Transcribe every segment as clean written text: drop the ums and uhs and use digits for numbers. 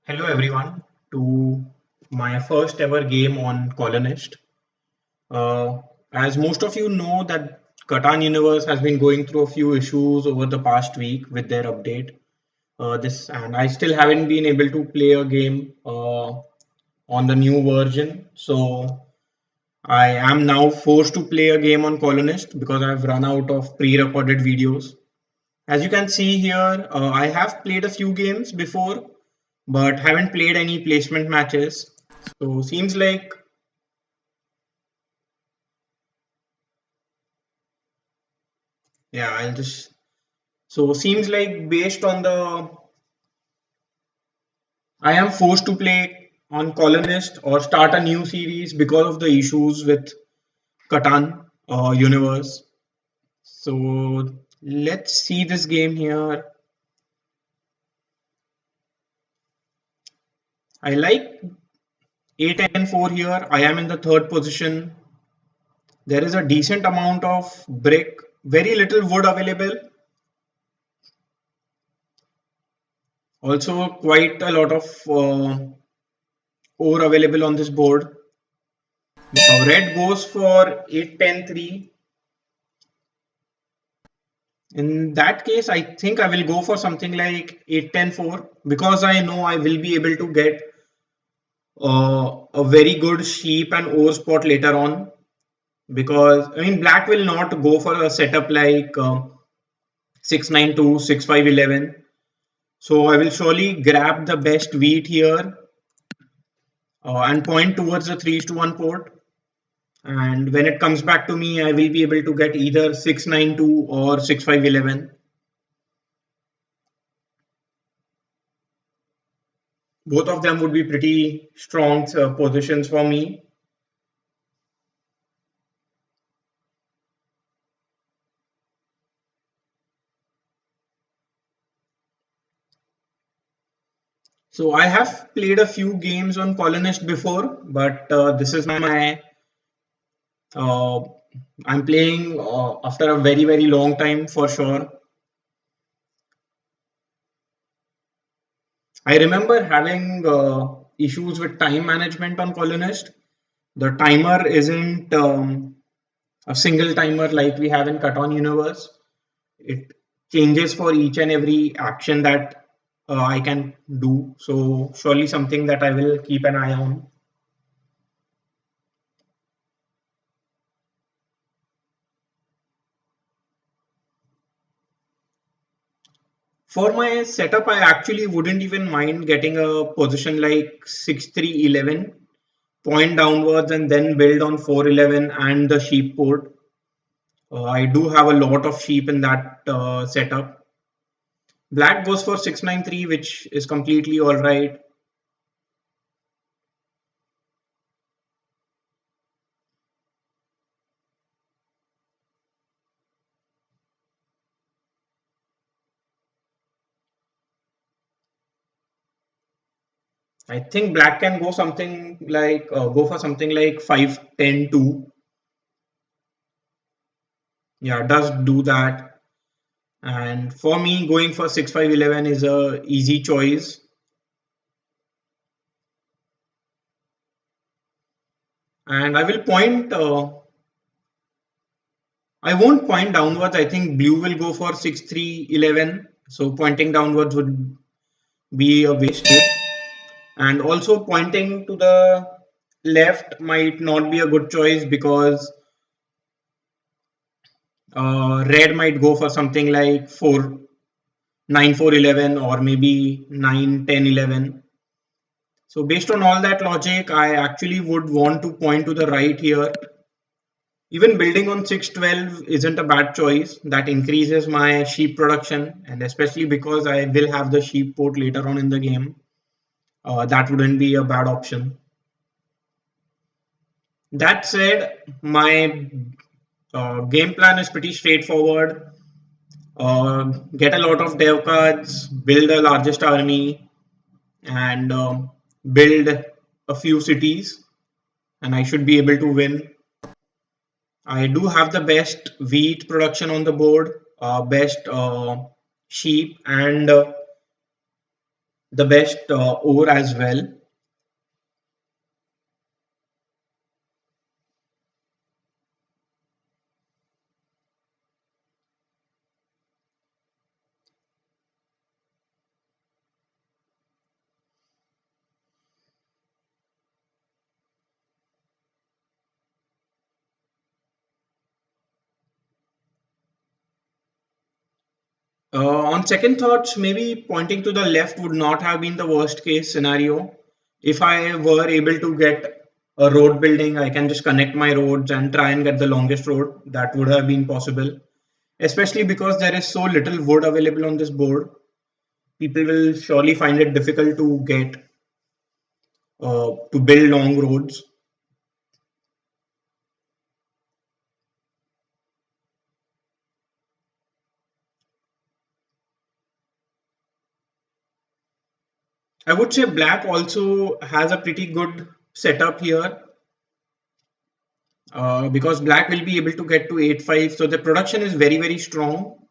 Hello everyone to my first ever game on Colonist. As most of you know that Catan universe has been going through a few issues over the past week with their update. This and I still haven't been able to play a game on the new version. So I am now forced to play a game on Colonist because I've run out of pre-recorded videos. As you can see here, I have played a few games before, but haven't played any placement matches. So seems like yeah, I'll just so seems like based on the I am forced to play on Colonist or start a new series because of the issues with Catan universe. So let's see this game here. I like 8 and 4 here. I am in the third position. There is a decent amount of brick, very little wood available. Also, quite a lot of ore available on this board. Red goes for 8, 10, 3. In that case, I think I will go for something like 8, 10, 4 because I know I will be able to get a very good sheep and ore spot later on. Because I mean, black will not go for a setup like 6, 9, 2, 6, 5, 11. So I will surely grab the best wheat here and point towards the 3 to 1 port. And when it comes back to me, I will be able to get either 692 or 6511. Both of them would be pretty strong positions for me. So I have played a few games on Colonist before, but this is my uh, I'm playing after a very very long time for sure. I remember having issues with time management on Colonist. The timer isn't a single timer like we have in Catan Universe. It changes for each and every action that I can do. So surely something that I will keep an eye on. For my setup, I actually wouldn't even mind getting a position like 6-3-11, point downwards and then build on 4-11 and the sheep port. I do have a lot of sheep in that setup. Black goes for 6-9-3, which is completely all right. I think black can go something like go for something like 5-10-2. Yeah, does do that. And for me, going for 6-5-11 is a easy choice. And I will point. I won't point downwards. I think blue will go for 6-3-11. So pointing downwards would be a waste. And also pointing to the left might not be a good choice because red might go for something like 9-4-11 or maybe 9-10-11. So based on all that logic, I actually would want to point to the right here. Even building on 6-12 isn't a bad choice. That increases my sheep production, and especially because I will have the sheep port later on in the game, that wouldn't be a bad option. That said, my game plan is pretty straightforward. Get a lot of dev cards, build the largest army, and build a few cities, and I should be able to win. I do have the best wheat production on the board, best sheep, and the best ore as well. On second thoughts, maybe pointing to the left would not have been the worst case scenario. If I were able to get a road building, I can just connect my roads and try and get the longest road. That would have been possible, especially because there is so little wood available on this board. People will surely find it difficult to get to build long roads. I would say black also has a pretty good setup here because black will be able to get to 8-5. So the production is very, very strong.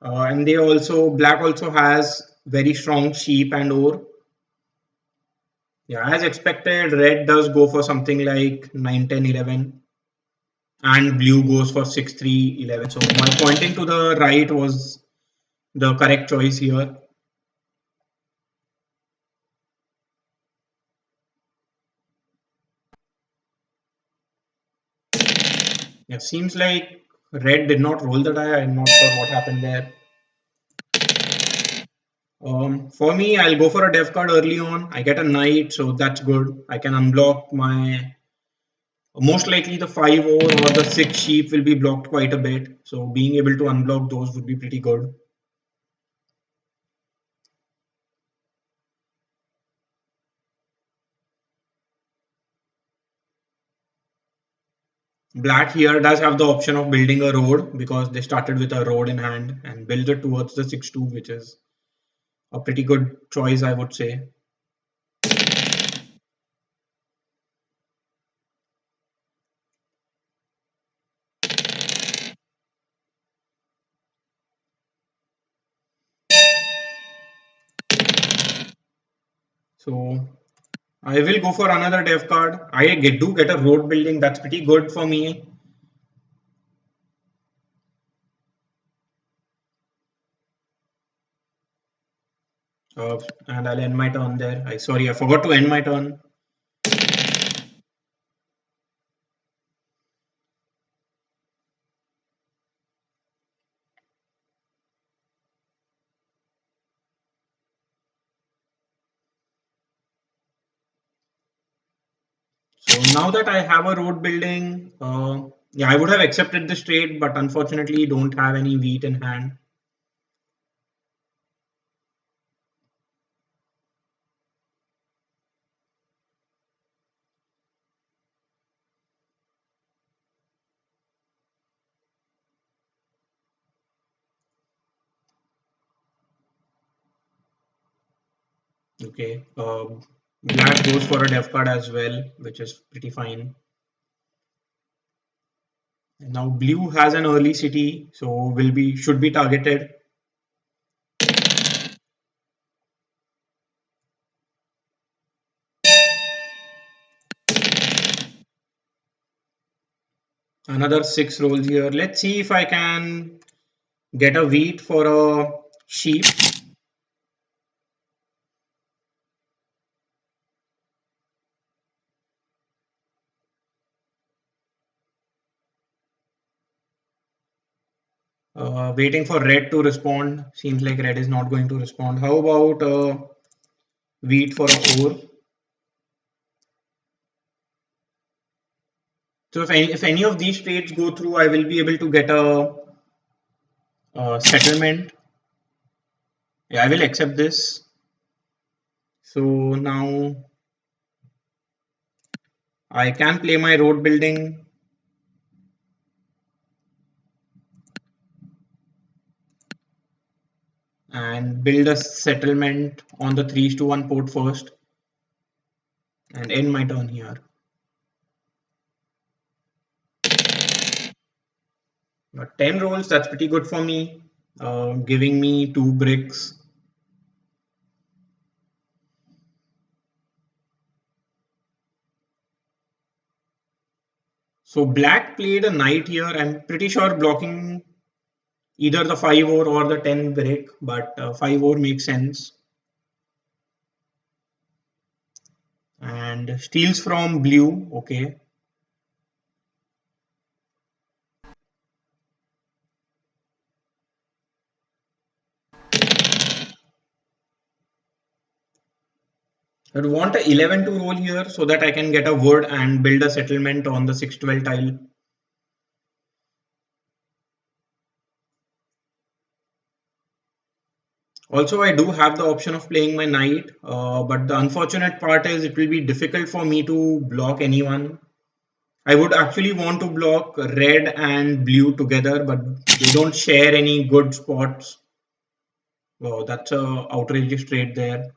And they also, black also has very strong sheep and ore. Yeah, as expected, red does go for something like 9, 10, 11, and blue goes for 6, 3, 11. So my pointing to the right was the correct choice here. Yeah, seems like red did not roll the die. I'm not sure what happened there. For me, I'll go for a dev card early on. I get a knight, so that's good. I can unblock my most likely the 5 ore or the 6 sheep will be blocked quite a bit. So being able to unblock those would be pretty good. Black here does have the option of building a road because they started with a road in hand and build it towards the 6-2, which is a pretty good choice, I would say. So I will go for another dev card. Do get a road building. That's pretty good for me. And I'll end my turn there. Sorry, I forgot to end my turn. So now that I have a road building, yeah, I would have accepted this trade, but unfortunately don't have any wheat in hand. Okay, black goes for a dev card as well, which is pretty fine. And now blue has an early city, so should be targeted. Another 6 rolls here. Let's see if I can get a wheat for a sheep. Waiting for red to respond. Seems like red is not going to respond. How about wheat for a 4? So if any of these trades go through, I will be able to get a settlement. Yeah, I will accept this. So now I can play my road building. And build a settlement on the 3-1 port first and end my turn here. But 10 rolls, that's pretty good for me, giving me 2 bricks. So black played a knight here. I'm pretty sure blocking either the 5 or the 10 brick, but 5 makes sense. And steals from blue. Okay. I would want a 11 to roll here so that I can get a wood and build a settlement on the 6-12 tile. Also, I do have the option of playing my knight, but the unfortunate part is it will be difficult for me to block anyone. I would actually want to block red and blue together, but they don't share any good spots. Wow, that's a outrageous trade there.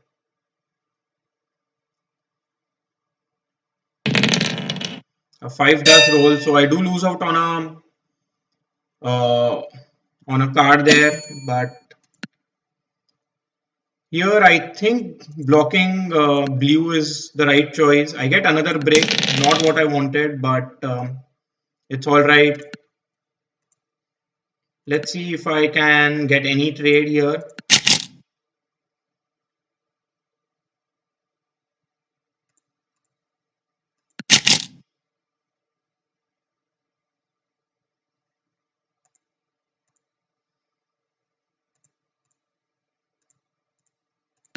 A 5 does roll, so I do lose out uh, on a card there, but here I think blocking blue is the right choice. I get another break, not what I wanted, but it's all right. Let's see if I can get any trade here.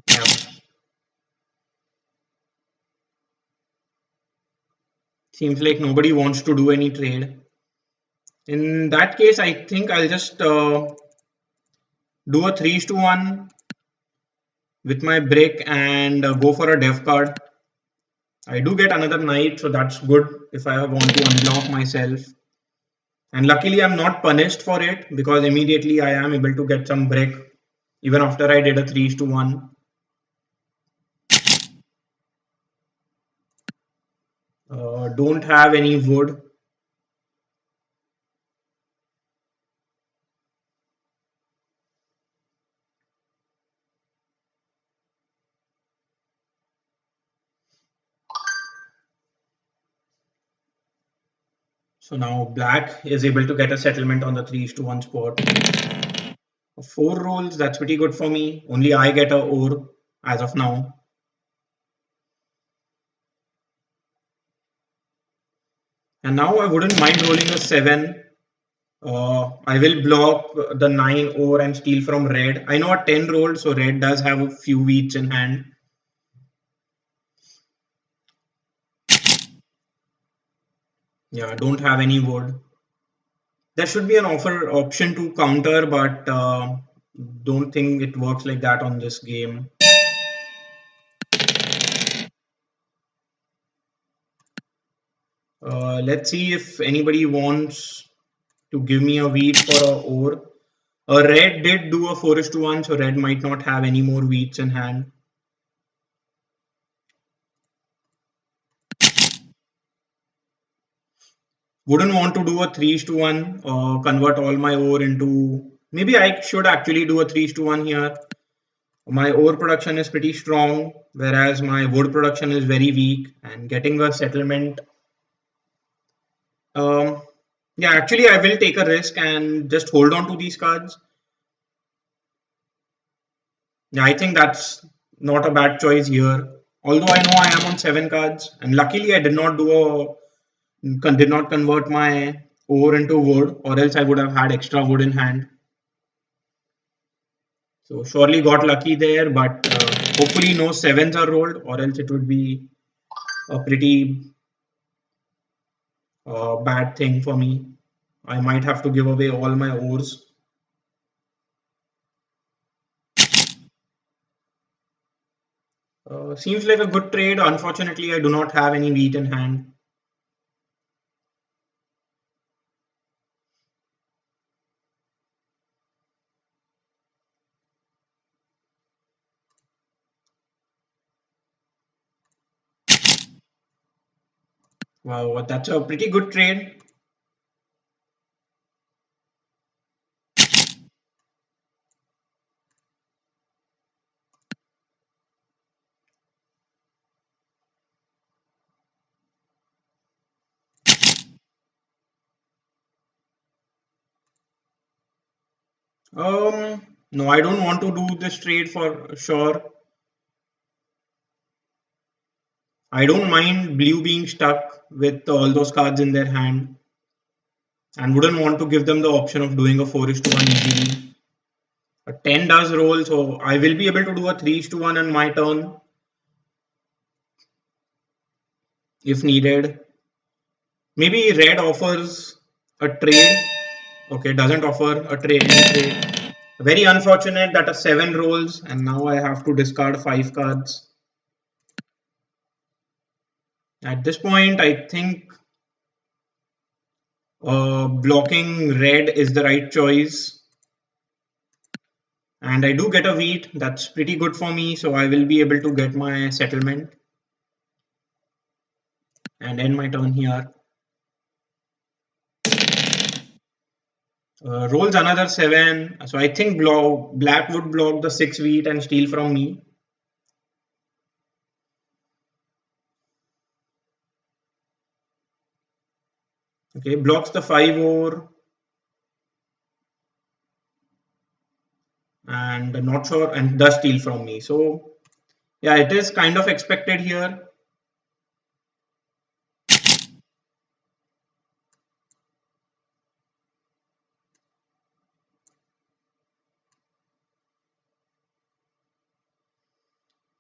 Yeah, seems like nobody wants to do any trade. In that case, I think I'll just do a 3-1 with my brick and go for a dev card. I do get another knight, so that's good if I want to unblock myself. And luckily, I'm not punished for it because immediately I am able to get some brick even after I did a 3-1. Don't have any wood. So now black is able to get a settlement on the 3-1 spot. 4 rolls, that's pretty good for me. Only I get a ore as of now. And now I wouldn't mind rolling a 7. I will block the 9 ore and steal from red. I know a 10 rolled, so red does have a few wheats in hand. Yeah, don't have any wood. There should be an option to counter, but don't think it works like that on this game. Let's see if anybody wants to give me a wheat for a ore. Red did do a 4-1, so red might not have any more wheats in hand. Wouldn't want to do a 3-1, convert all my ore into. Maybe I should actually do a 3-1 here. My ore production is pretty strong, whereas my wood production is very weak, and getting a settlement. Um, yeah, actually, I will take a risk and just hold on to these cards. Yeah, I think that's not a bad choice here. Although I know I am on 7 cards, and luckily I did not convert my ore into wood, or else I would have had extra wood in hand. So surely got lucky there, but hopefully no 7s are rolled, or else it would be a pretty bad thing for me. I might have to give away all my ores. Seems like a good trade. Unfortunately, I do not have any wheat in hand. Wow, that's a pretty good trade. No, I don't want to do this trade for sure. I don't mind blue being stuck with all those cards in their hand and wouldn't want to give them the option of doing a 4:1 easily. A 10 does roll, so I will be able to do a 3:1 on my turn if needed. Maybe red offers a trade. Okay, doesn't offer a trade. Any trade. Very unfortunate that a 7 rolls and now I have to discard 5 cards. At this point, I think blocking red is the right choice. And I do get a wheat. That's pretty good for me. So I will be able to get my settlement and end my turn here. Rolls another 7. So I think black would block the 6 wheat and steal from me. Okay, blocks the 5 ore. And not sure, and does steal from me. So yeah, it is kind of expected here.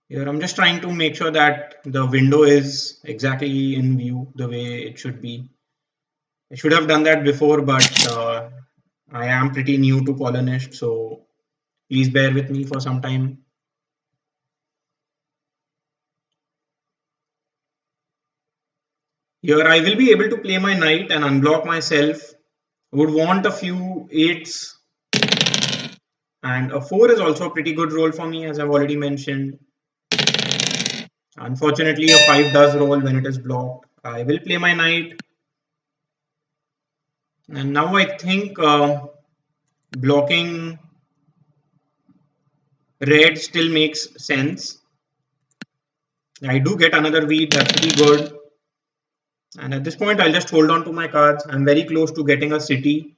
Here I'm just trying to make sure that the window is exactly in view the way it should be. I should have done that before, but I am pretty new to Colonist, so please bear with me for some time. Here I will be able to play my knight and unblock myself. I would want a few 8s, and a 4 is also a pretty good roll for me, as I've already mentioned. Unfortunately, a 5 does roll when it is blocked. I will play my knight. And now I think blocking red still makes sense. I do get another wheat, that's pretty good. And at this point, I'll just hold on to my cards. I'm very close to getting a city.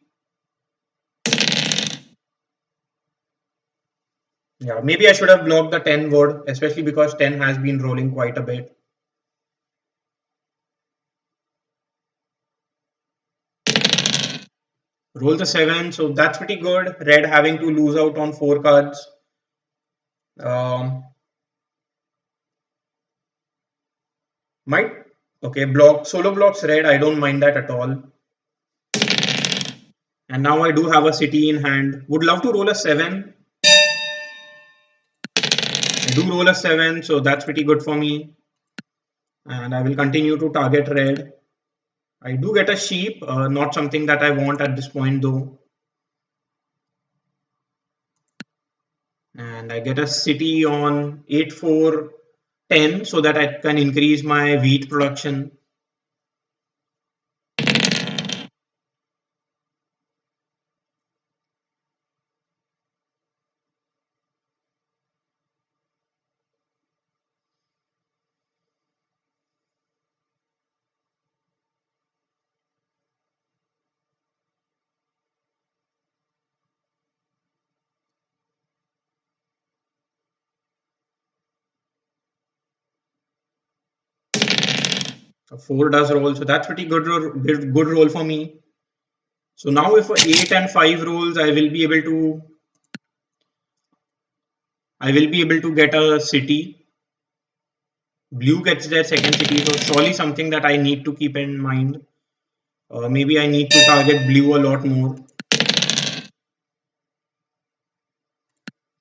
Yeah, maybe I should have blocked the 10 wood, especially because 10 has been rolling quite a bit. Roll the 7, so that's pretty good. Red having to lose out on 4 cards. Um, might, okay, block, solo blocks red, I don't mind that at all. And now I do have a city in hand. Would love to roll a 7. I do roll a 7, so that's pretty good for me. And I will continue to target red. I do get a sheep, not something that I want at this point though. And I get a city on 8-4-10 so that I can increase my wheat production. A 4 does roll, so that's pretty good roll for me. So now if 8 and 5 rolls, I will be able to get a city. Blue gets their second city, so surely something that I need to keep in mind. Maybe I need to target blue a lot more.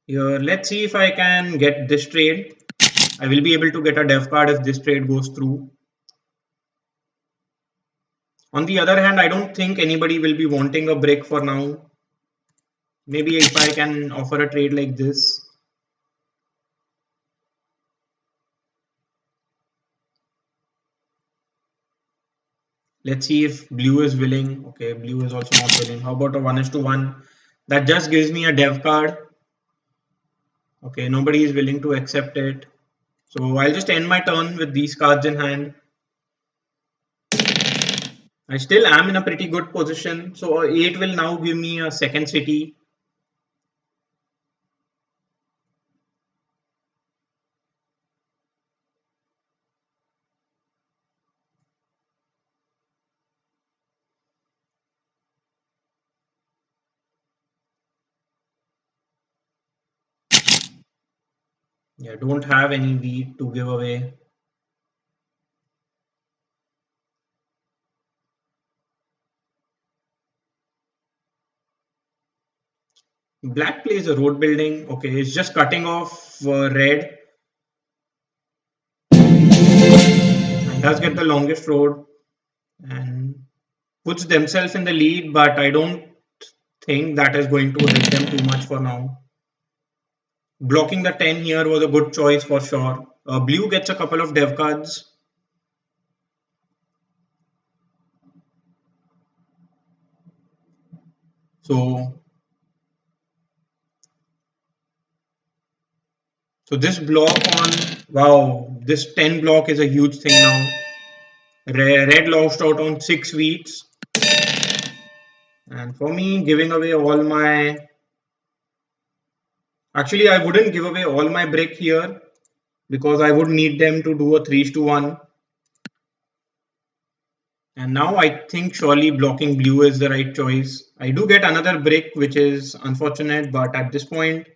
Here, let's see if I can get this trade. I will be able to get a dev card if this trade goes through. On the other hand, I don't think anybody will be wanting a brick for now. Maybe if I can offer a trade like this. Let's see if blue is willing. Okay, blue is also not willing. How about a 1:1? That just gives me a dev card. Okay, nobody is willing to accept it. So I'll just end my turn with these cards in hand. I still am in a pretty good position. So 8 will now give me a second city. Yeah, don't have any wheat to give away. Black plays a road building. Okay, it's just cutting off red and does get the longest road and puts themselves in the lead, but I don't think that is going to help them too much for now. Blocking the 10 here was a good choice for sure. Blue gets a couple of dev cards. So, so this block on, wow, this 10 block is a huge thing now. Red lost out on 6 wheats. And for me, giving away all my, actually I wouldn't give away all my brick here because I would need them to do a 3-1. And now I think surely blocking blue is the right choice. I do get another brick, which is unfortunate, but at this point,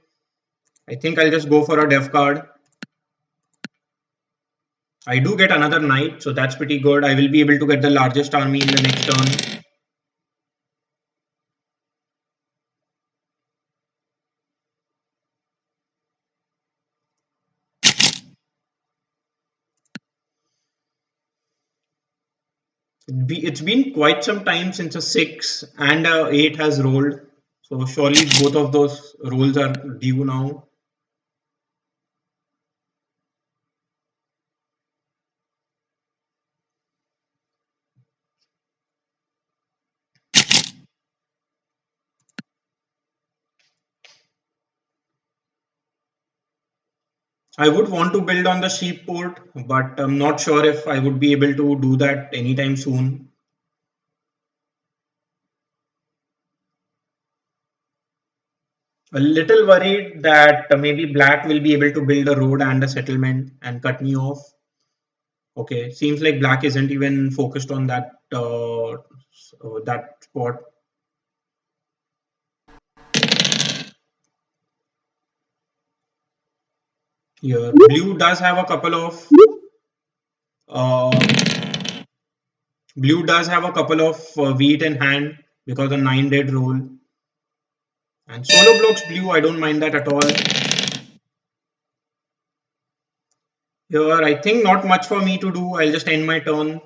I think I'll just go for a dev card. I do get another knight, so that's pretty good. I will be able to get the largest army in the next turn. It's been quite some time since a 6 and a 8 has rolled. So surely both of those rolls are due now. I would want to build on the sheep port, but I'm not sure if I would be able to do that anytime soon. A little worried that maybe black will be able to build a road and a settlement and cut me off. Okay, seems like black isn't even focused on that spot. Here, uh, blue does have a couple of wheat in hand because a 9 dead roll. And solo blocks blue, I don't mind that at all. Here, I think not much for me to do. I'll just end my turn.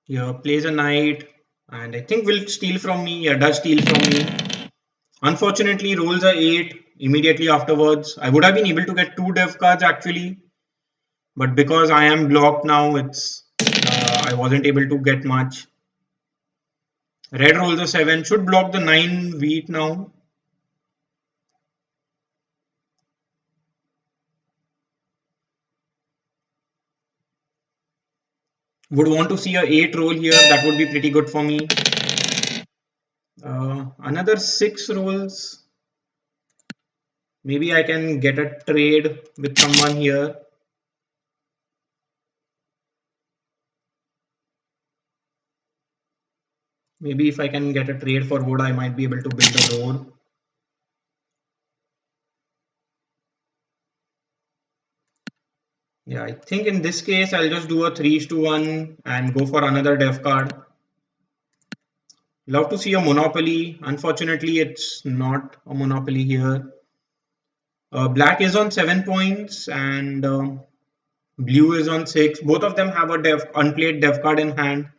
Here, plays a knight, and I think will steal from me. Yeah, does steal from me. Unfortunately, rolls a 8 immediately afterwards. I would have been able to get 2 dev cards actually, but because I am blocked now, I wasn't able to get much. Red rolls a 7, should block the 9 wheat now. Would want to see a 8 roll here, that would be pretty good for me. Another 6 rolls. Maybe I can get a trade with someone here. Maybe if I can get a trade for wood, I might be able to build a road. Yeah, I think in this case, I'll just do a 3-1 and go for another dev card. Love to see a monopoly. Unfortunately, it's not a monopoly here. Black is on 7 points and blue is on 6. Both of them have a unplayed dev card in hand.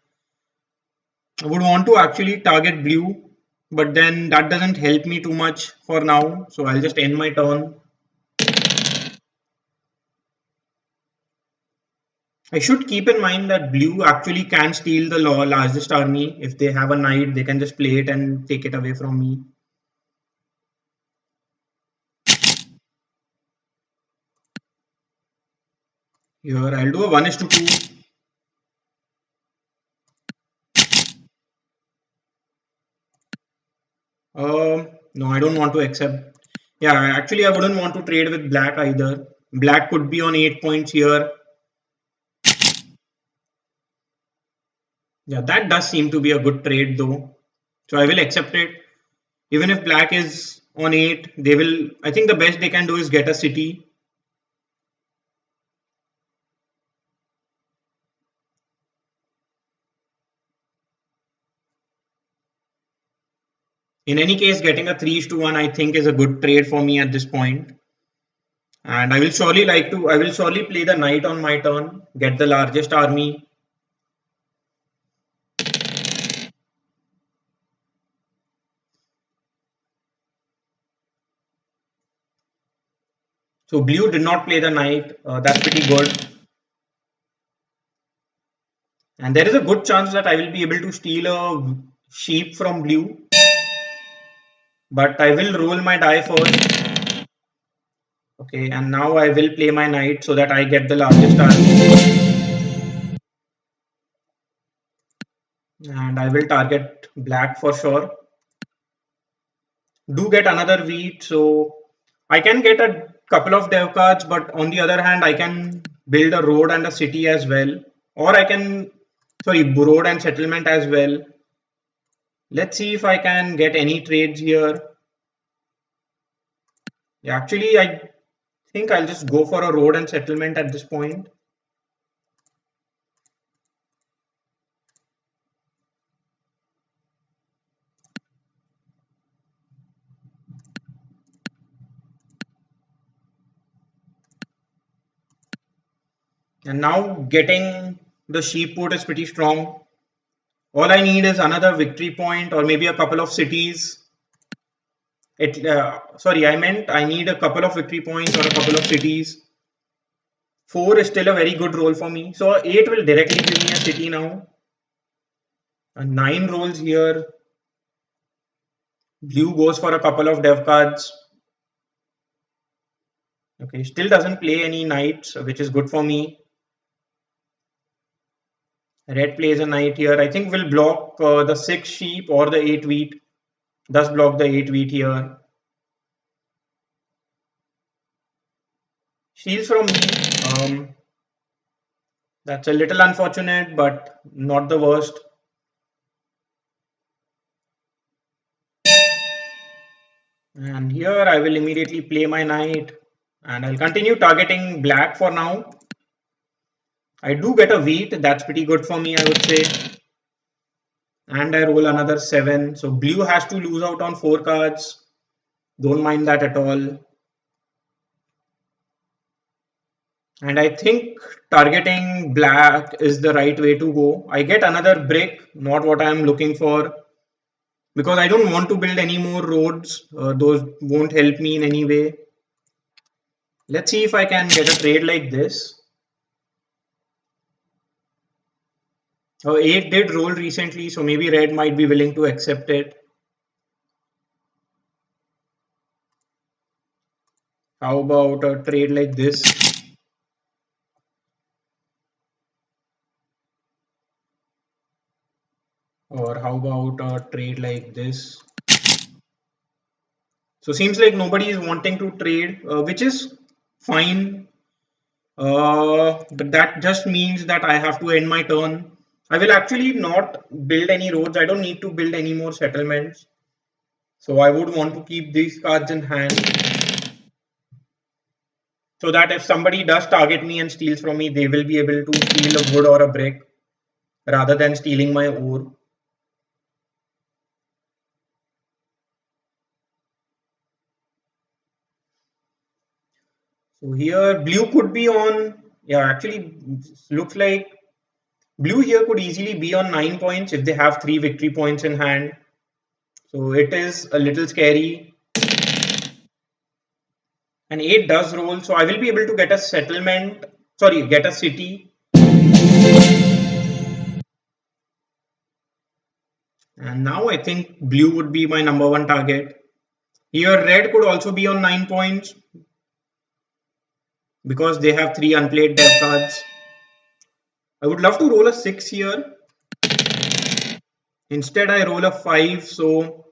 I would want to actually target blue, but then that doesn't help me too much for now. So I'll just end my turn. I should keep in mind that blue actually can steal the largest army. If they have a knight, they can just play it and take it away from me. Here, I'll do a 1:2. No, I don't want to accept. Yeah, actually, I wouldn't want to trade with black either. Black could be on 8 points here. Yeah, that does seem to be a good trade though. So I will accept it. Even if black is on 8, they will. I think the best they can do is get a city. In any case, getting a 3:1 I think is a good trade for me at this point. And I will surely I will surely play the knight on my turn, get the largest army. So blue did not play the knight. That's pretty good. And there is a good chance that I will be able to steal a sheep from blue. But I will roll my die first. Okay, and now I will play my knight so that I get the largest army. And I will target black for sure. Do get another wheat, so I can get a couple of dev cards, but on the other hand, I can build a road and a city as well. Or I can, sorry, road and settlement as well. Let's see if I can get any trades here. Yeah, actually, I think I'll just go for a road and settlement at this point. And now getting the sheep port is pretty strong. All I need is another victory point or maybe a couple of cities. Sorry, I meant I need a couple of victory points or a couple of cities. 4 is still a very good roll for me. So 8 will directly give me a city now. And 9 rolls here. Blue goes for a couple of dev cards. Okay, still doesn't play any knights, which is good for me. Red plays a knight here. I think we'll block the 6 sheep or the 8 wheat. Thus block the 8 wheat here. Steals from me. That's a little unfortunate, but not the worst. And here I will immediately play my knight. And I'll continue targeting black for now. I do get a wheat. That's pretty good for me, I would say. And I roll another 7. So blue has to lose out on 4 cards. Don't mind that at all. And I think targeting black is the right way to go. I get another brick, not what I'm looking for. Because I don't want to build any more roads. Those won't help me in any way. Let's see if I can get a trade like this. 8 did roll recently, so maybe red might be willing to accept it. How about a trade like this? Or how about a trade like this? So seems like nobody is wanting to trade, which is fine. But that just means that I have to end my turn. I will actually not build any roads. I don't need to build any more settlements. So I would want to keep these cards in hand. So that if somebody does target me and steals from me, they will be able to steal a wood or a brick rather than stealing my ore. So here blue could be on, yeah, actually looks like blue here could easily be on 9 points if they have 3 victory points in hand. So it is a little scary. And 8 does roll, so I will be able to get a settlement, sorry, get a city. And now I think blue would be my number 1 target. Here red could also be on 9 points because they have 3 unplayed dev cards. I would love to roll a 6 here. Instead I roll a 5, so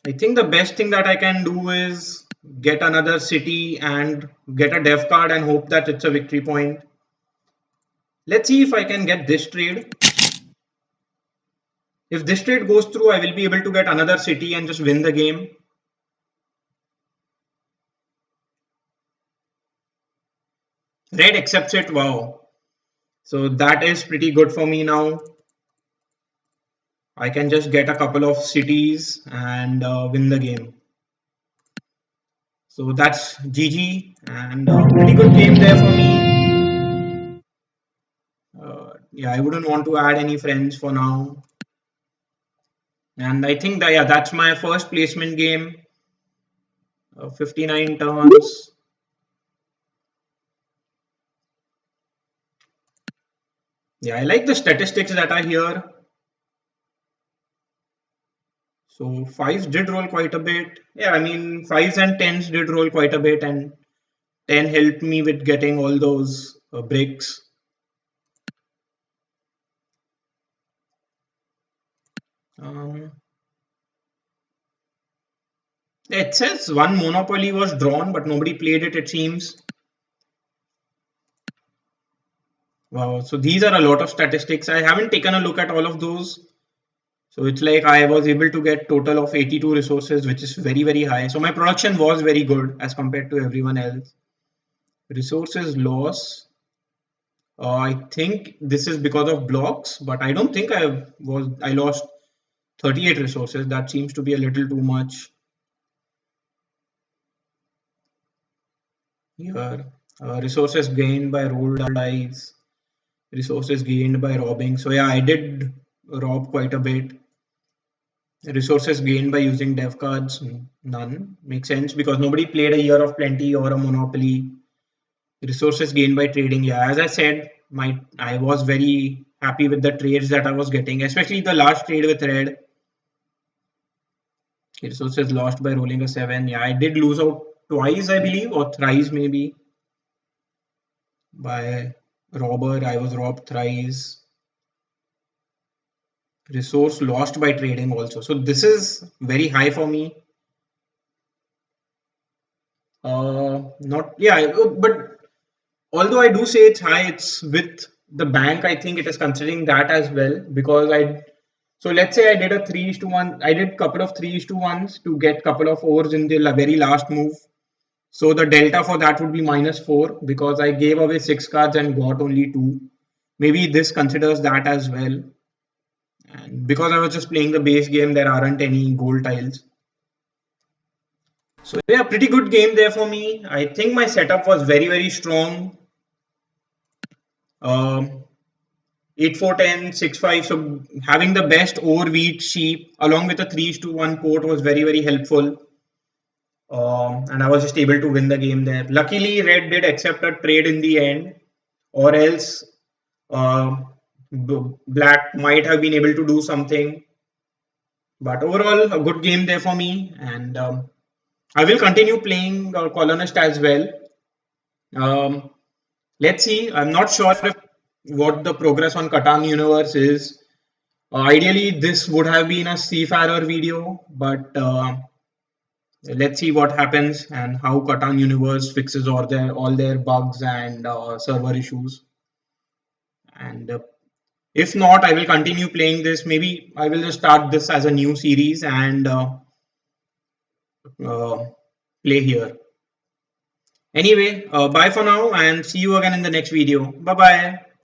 I think the best thing that I can do is get another city and get a dev card and hope that it's a victory point. Let's see if I can get this trade. If this trade goes through, I will be able to get another city and just win the game. Red accepts it. Wow. So that is pretty good for me now. I can just get a couple of cities and win the game. So that's GG and pretty good game there for me. Yeah, I wouldn't want to add any friends for now. And I think that, yeah, that's my first placement game. 59 turns. Yeah, I like the statistics that are here. So fives did roll quite a bit. Yeah, I mean fives and tens did roll quite a bit, and 10 helped me with getting all those bricks. Um, it says one monopoly was drawn, but nobody played it, it seems. Wow, so these are a lot of statistics. I haven't taken a look at all of those. So it's like I was able to get total of 82 resources, which is very, very high. So my production was very good as compared to everyone else. Resources loss. I think this is because of blocks, but I don't think I lost 38 resources. That seems to be a little too much. Here, resources gained by rolled dice, resources gained by robbing. So yeah, I did rob quite a bit. Resources gained by using dev cards, none. Makes sense because nobody played a Year of Plenty or a Monopoly. Resources gained by trading. Yeah, as I said, I was very happy with the trades that I was getting, especially the last trade with red. Resources lost by rolling a 7. Yeah, I did lose out twice, I believe, or thrice maybe. By robber, I was robbed thrice. Resource lost by trading also. So this is very high for me. Not yeah, but although I do say it's high, it's with the bank. I think it is considering that as well because I. So let's say I did a 3:1. I did couple of 3:1s to get couple of ores in the very last move. So the delta for that would be -4 because I gave away 6 cards and got only 2. Maybe this considers that as well. And because I was just playing the base game, there aren't any gold tiles. So yeah, pretty good game there for me. I think my setup was very, very strong. 8 4 10 6 5. So having the best ore wheat sheep along with a 3:1 port was very, very helpful. And I was just able to win the game there. Luckily, red did accept a trade in the end, or else uh, black might have been able to do something. But overall, a good game there for me, and I will continue playing Colonist as well. Um, let's see. I'm not sure if what the progress on Catan Universe is. Ideally, this would have been a Seafarer video, but let's see what happens and how Catan Universe fixes all their bugs and server issues. And if not, I will continue playing this. Maybe I will just start this as a new series and uh, play here. Anyway, bye for now and see you again in the next video. Bye bye.